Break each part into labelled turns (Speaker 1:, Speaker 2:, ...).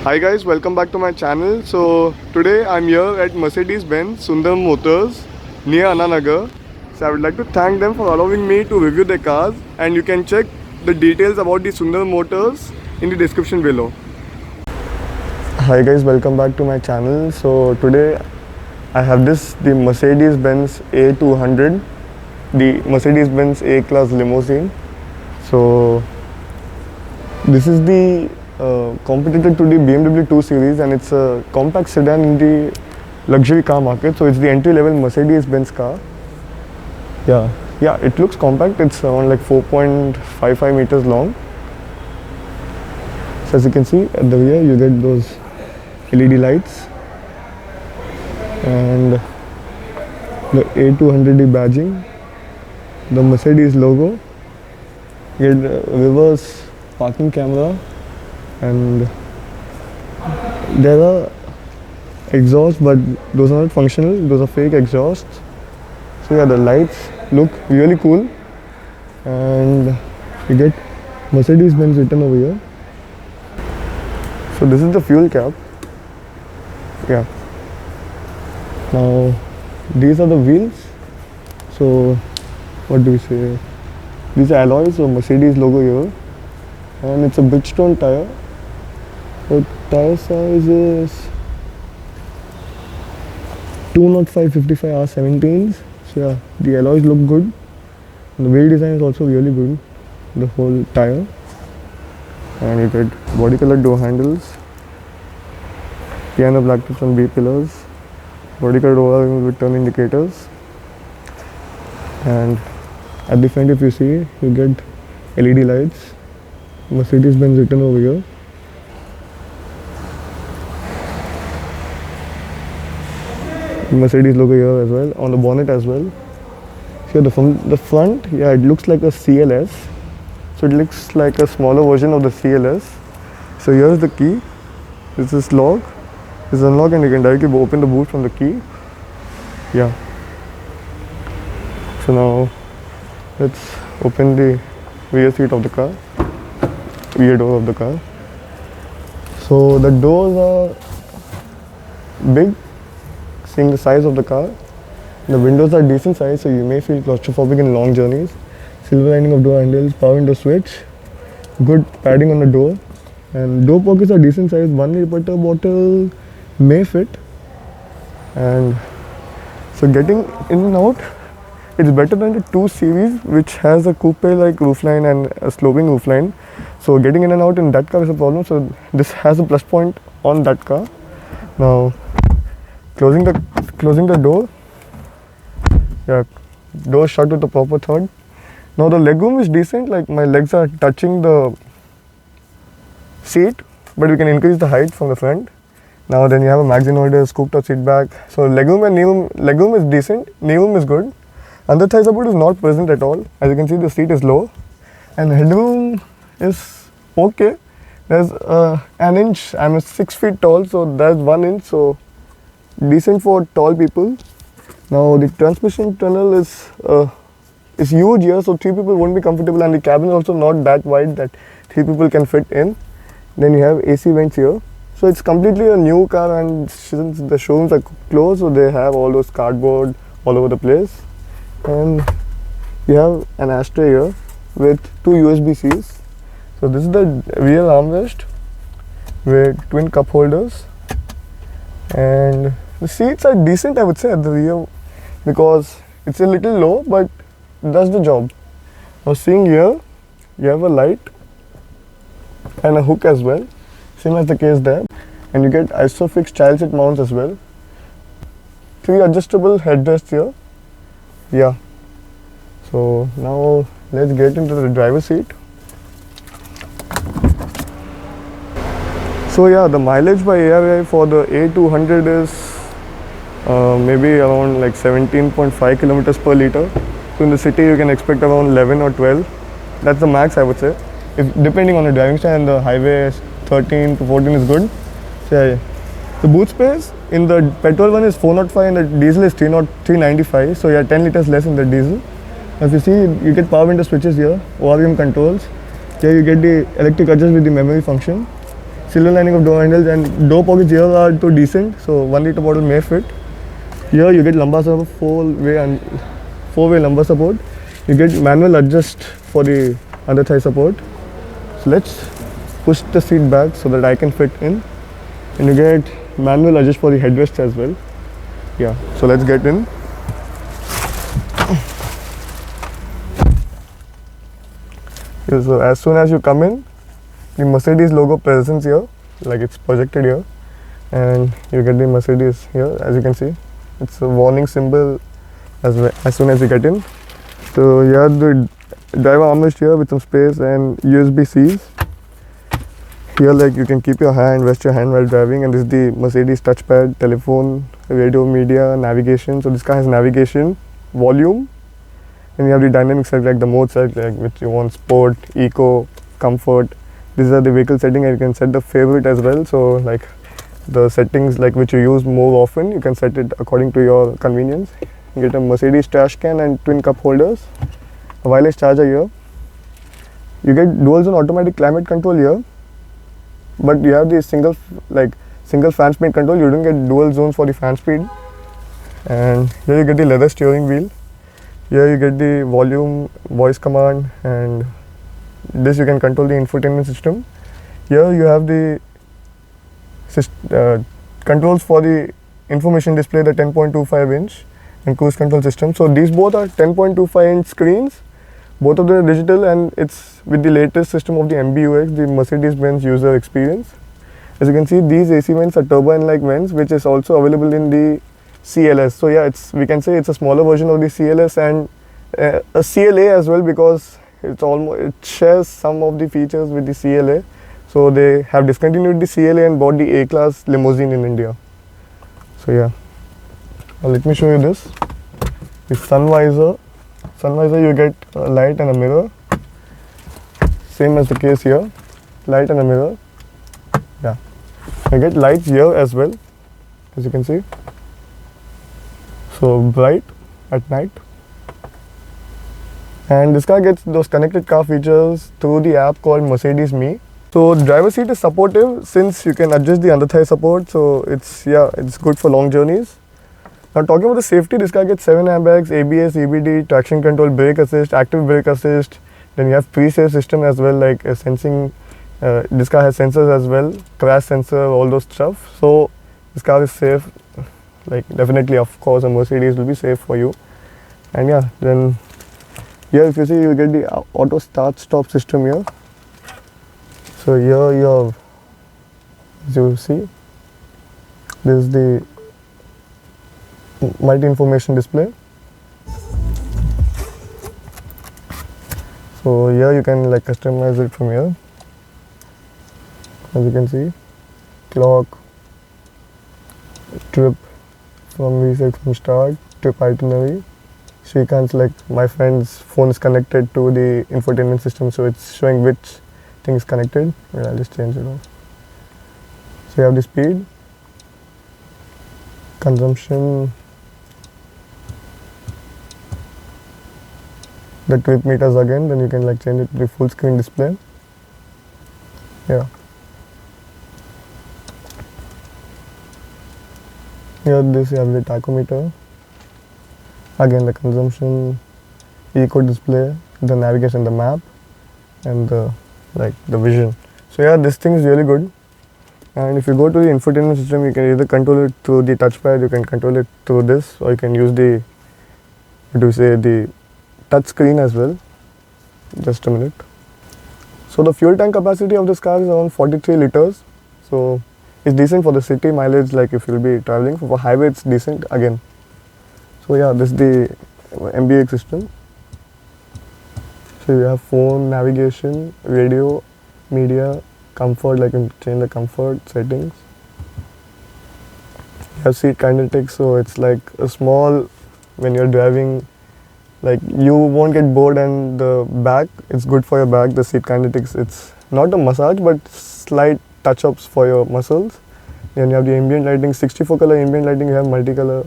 Speaker 1: Hi guys, welcome back to my channel. So today I'm here at Mercedes-Benz Sundar Motors near Ananagar. So I would like to thank them for allowing me to review their cars, and you can check the details about the Sundar Motors in the description below. Hi guys, welcome back to my channel. So today I have the Mercedes-Benz A200, the Mercedes-Benz A-Class limousine. So this is the competitor to the BMW 2 Series, and it's a compact sedan in the luxury car market. So it's the entry-level Mercedes-Benz car. Yeah, it looks compact. It's around like 4.55 meters long. So as you can see at the rear, you get those LED lights and the A200D badging, the Mercedes logo. You get a reverse parking camera, and there are exhausts, but those are not functional, those are fake exhausts. So yeah, the lights look really cool, and you get Mercedes-Benz written over here. So this is the fuel cap. Yeah, now these are the wheels. So what do we say, these are alloys, so Mercedes logo here, and it's a Bridgestone tire. The tire size is 205/55 R17s. So yeah, the alloys look good. And the wheel design is also really good, the whole tire. And you get body colored door handles, piano black tips on B pillars, body colored overall with turn indicators. And at the front, if you see, you get LED lights, Mercedes-Benz written over here. Mercedes logo here as well, on the bonnet as well. So the front, yeah, it looks like a CLS. So it looks like a smaller version of the CLS. So here's the key. This is lock. This is unlock, and you can directly open the boot from the key. Yeah. So now let's open the rear seat of the car, rear door of the car. So the doors are big, seeing the size of the car. The windows are decent size, so you may feel claustrophobic in long journeys. Silver lining of door handles, power window switch, good padding on the door, and door pockets are decent size. 1 liter bottle may fit, and so getting in and out, it's better than the 2 Series, which has a coupe-like roofline and a sloping roofline. So getting in and out in that car is a problem. So this has a plus point on that car. Now closing the door. Yeah, door shut with the proper third. Now the legroom is decent, like my legs are touching the seat, but we can increase the height from the front. Now then you have a magazine holder, scooped out seat back. So legroom is decent, kneeroom is good. Under thigh support is not present at all. As you can see, the seat is low, and headroom is okay. There's an inch. I'm 6 feet tall, so there's 1 inch, so decent for tall people. Now the transmission tunnel is huge here, so 3 people won't be comfortable, and the cabin is also not that wide that 3 people can fit in. Then you have AC vents here. So it's completely a new car, and since the showrooms are closed, so they have all those cardboard all over the place. And you have an ashtray here with 2 USB-Cs. So this is the rear armrest with twin cup holders, and the seats are decent, I would say, at the rear, because it's a little low, but it does the job. Now seeing here, you have a light and a hook as well, same as the case there, and you get ISOFIX child seat mounts as well. 3 adjustable headrests here. Yeah. So now let's get into the driver's seat. So yeah, the mileage by ARAI for the A200 is maybe around like 17.5 kilometers per liter. So in the city you can expect around 11 or 12. That's the max, I would say. Depending on the driving style, and the highway 13 to 14 is good. So yeah, the boot space in the petrol one is 405 and the diesel is 395. So yeah, 10 liters less in the diesel. As you see, you get power window switches here, ORM controls. Here you get the electric adjust with the memory function. silver lining of door handles, and door pockets here are too decent, so 1 liter bottle may fit. Here you get lumbar support, four-way lumbar support. You get manual adjust for the under thigh support. So let's push the seat back so that I can fit in, and you get manual adjust for the headrest as well. Yeah, so let's get in. Yeah, so as soon as you come in, the Mercedes logo presents here, like it's projected here, and you get the Mercedes here. As you can see, it's a warning symbol as soon as you get in. So you have the driver armrest here with some space and USB-Cs. Here, like, you can keep your hand, rest your hand while driving, and this is the Mercedes touchpad, telephone, radio, media, navigation. So this car has navigation, volume, and you have the dynamic select, like the mode select, like which you want: sport, eco, comfort. These are the vehicle setting, and you can set the favorite as well. So like the settings like which you use more often, you can set it according to your convenience. You get a Mercedes trash can and twin cup holders, a wireless charger here. You get dual zone automatic climate control here, but you have the single fan speed control. You don't get dual zones for the fan speed. And here you get the leather steering wheel. Here you get the volume, voice command, and this you can control the infotainment system. Here you have the controls for the information display, the 10.25 inch, and cruise control system. So these both are 10.25 inch screens. Both of them are digital, and it's with the latest system of the MBUX, the Mercedes-Benz user experience. As you can see, these AC vents are turbine-like vents, which is also available in the CLS. So yeah, we can say it's a smaller version of the CLS and a CLA as well, because it shares some of the features with the CLA. So they have discontinued the CLA and bought the A-class limousine in India. So yeah, now let me show you this. The sun visor. Sun visor, you get a light and a mirror. Same as the case here, light and a mirror. Yeah, you get lights here as well, as you can see. So bright at night. And this car gets those connected car features through the app called Mercedes Me. So driver seat is supportive since you can adjust the under thigh support. So it's good for long journeys. Now talking about the safety, this car gets 7 airbags, ABS, EBD, traction control, brake assist, active brake assist. Then you have pre-save system as well, like sensing. This car has sensors as well, crash sensor, all those stuff. So this car is safe. Like definitely, of course, a Mercedes will be safe for you. And yeah, then here if you see, you get the auto start stop system here. So here you have, as you see, this is the multi-information display. So here you can like customize it from here. As you can see, clock, trip from reset from start, trip itinerary. Shrikant's, like my friend's phone is connected to the infotainment system, so it's showing which thing is connected. Wait, I'll just change it off. So you have the speed, consumption, the trip meters again, then you can like change it to the full screen display. Yeah. Here this you have the tachometer. Again the consumption, eco display, the navigation, the map, and the vision. So yeah, this thing is really good. And if you go to the infotainment system, you can either control it through the touchpad, you can control it through this, or you can use the touch screen as well. Just a minute. So the fuel tank capacity of this car is around 43 liters. So it's decent for the city mileage, like if you'll be traveling. For highway, it's decent again. So yeah, this is the MBUX system. So you have phone, navigation, radio, media, comfort, like you can change the comfort settings. You have seat kinetics, so it's like a small, when you're driving, like you won't get bored, and the back, it's good for your back. The seat kinetics, it's not a massage but slight touch-ups for your muscles. Then you have the ambient lighting, 64 color ambient lighting, you have multicolor.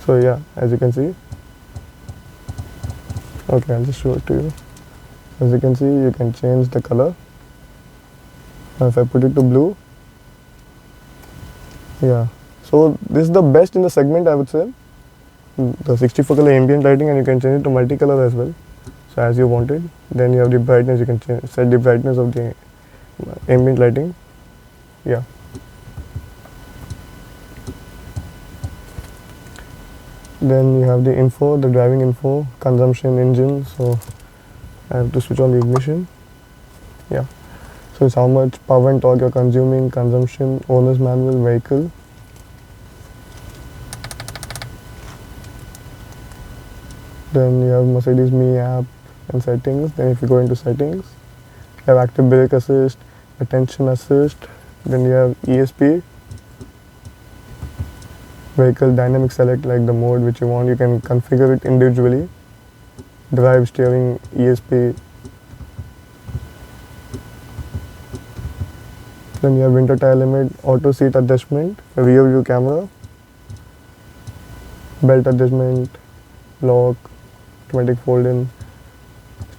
Speaker 1: So yeah, as you can see. Okay, I'll just show it to you. As you can see, you can change the color Now if I put it to blue, yeah. So this is the best in the segment, I would say. The 64 color ambient lighting, and you can change it to multicolor as well. So as you want it. Then you have the brightness. You can set the brightness of the ambient lighting. Yeah. Then you have the info, the driving info, consumption, engine. So I have to switch on the ignition. Yeah. So it's how much power and torque you're consuming, consumption, owner's manual, vehicle. Then you have Mercedes Me app and settings. Then if you go into settings, you have active brake assist, attention assist. Then you have ESP, vehicle dynamic select, like the mode which you want. You can configure it individually. Drive, steering, ESP. Then you have winter tire limit, auto seat adjustment, rear view camera, belt adjustment, lock, automatic fold in,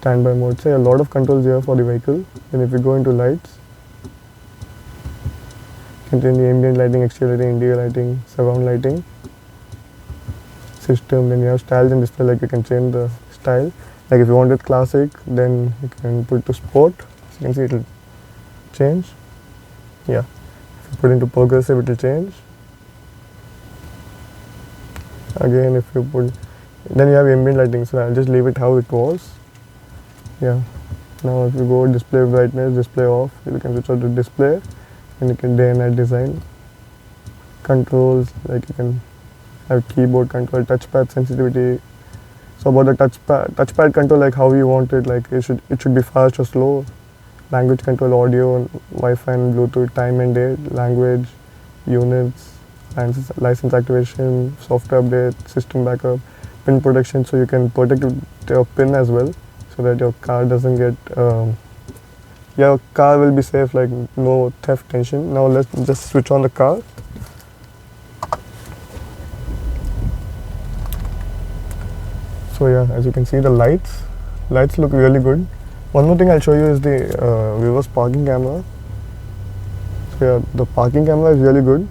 Speaker 1: standby mode. So a lot of controls here for the vehicle. Then if you go into lights, you can change the ambient lighting, exterior lighting, interior lighting, surround lighting, system. Then you have styles and display, like you can change the style. Like if you want it classic, then you can put to sport. So you can see it will change. Yeah. If you put into progressive, it will change. Again, if you put, then you have ambient lighting. So I'll just leave it how it was. Yeah. Now if you go display brightness, display off, you can switch on to display, and you can day and night design. Controls, like you can have keyboard control, touchpad sensitivity. So about the touchpad control, like how you want it, like it should be fast or slow. Language control, audio, Wi-Fi and Bluetooth, time and date, language, units, license activation, software update, system backup, pin protection. So you can protect your pin as well, so that your car doesn't get, your car will be safe, like no theft tension. Now let's just switch on the car. So yeah, as you can see, the lights look really good. One more thing I'll show you is the reverse parking camera. So yeah, the parking camera is really good,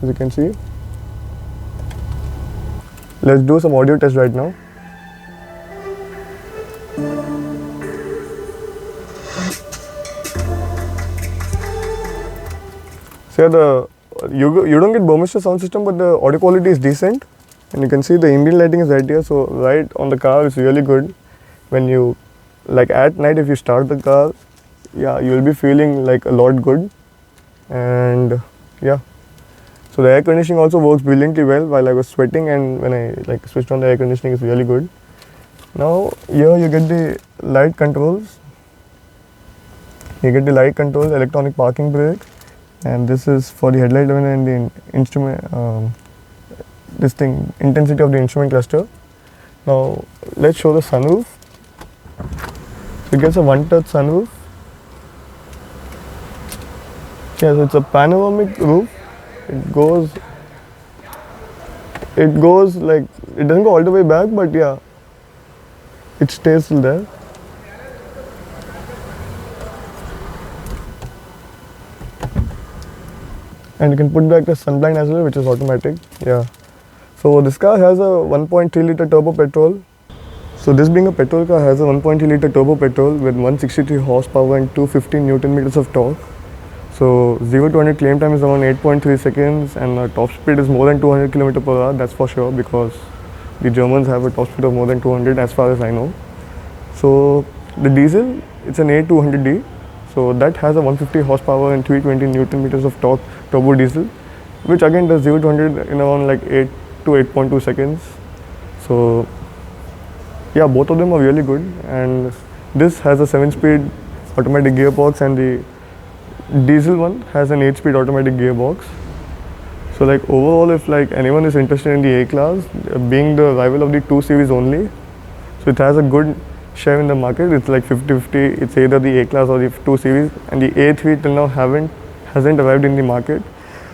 Speaker 1: as you can see. Let's do some audio test right now. So yeah, you don't get Burmester sound system, but the audio quality is decent. And you can see the ambient lighting is right here, so right on the car is really good. When you, like at night, if you start the car, yeah, you'll be feeling like a lot good. And yeah, so the air conditioning also works brilliantly well while I was sweating, and when I like switched on the air conditioning, it's really good. Now here you get the light controls. You get the light controls, electronic parking brake, and this is for the headlight and the instrument. This thing, intensity of the instrument cluster. Now let's show the sunroof. So it gets a one-touch sunroof. Yeah, so it's a panoramic roof. It goes like, it doesn't go all the way back, but yeah, it stays still there. And you can put back the sunblind as well, which is automatic. Yeah. So this car has a 1.3 liter turbo petrol. So this being a petrol car has a 1.3 liter turbo petrol with 163 horsepower and 250 Newton meters of torque. So 0 to 100 claim time is around 8.3 seconds, and the top speed is more than 200 km per hour. That's for sure, because the Germans have a top speed of more than 200 as far as I know. So the diesel, it's an A200D. So that has a 150 horsepower and 320 Newton meters of torque turbo diesel, which again does 0 to 100 in around like 8 to 8.2 seconds. So yeah, both of them are really good, and this has a 7-speed automatic gearbox, and the diesel one has an 8-speed automatic gearbox. So like overall, if like anyone is interested in the A-Class, being the rival of the 2 Series only, so it has a good share in the market. It's like 50-50. It's either the A-Class or the 2 Series, and the A3 till now hasn't arrived in the market.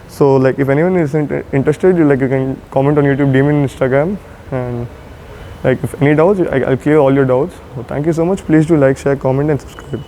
Speaker 1: So like if anyone is interested, you can comment on YouTube, DM me on Instagram, and like if any doubts, I'll clear all your doubts. So thank you so much. Please do like, share, comment and subscribe.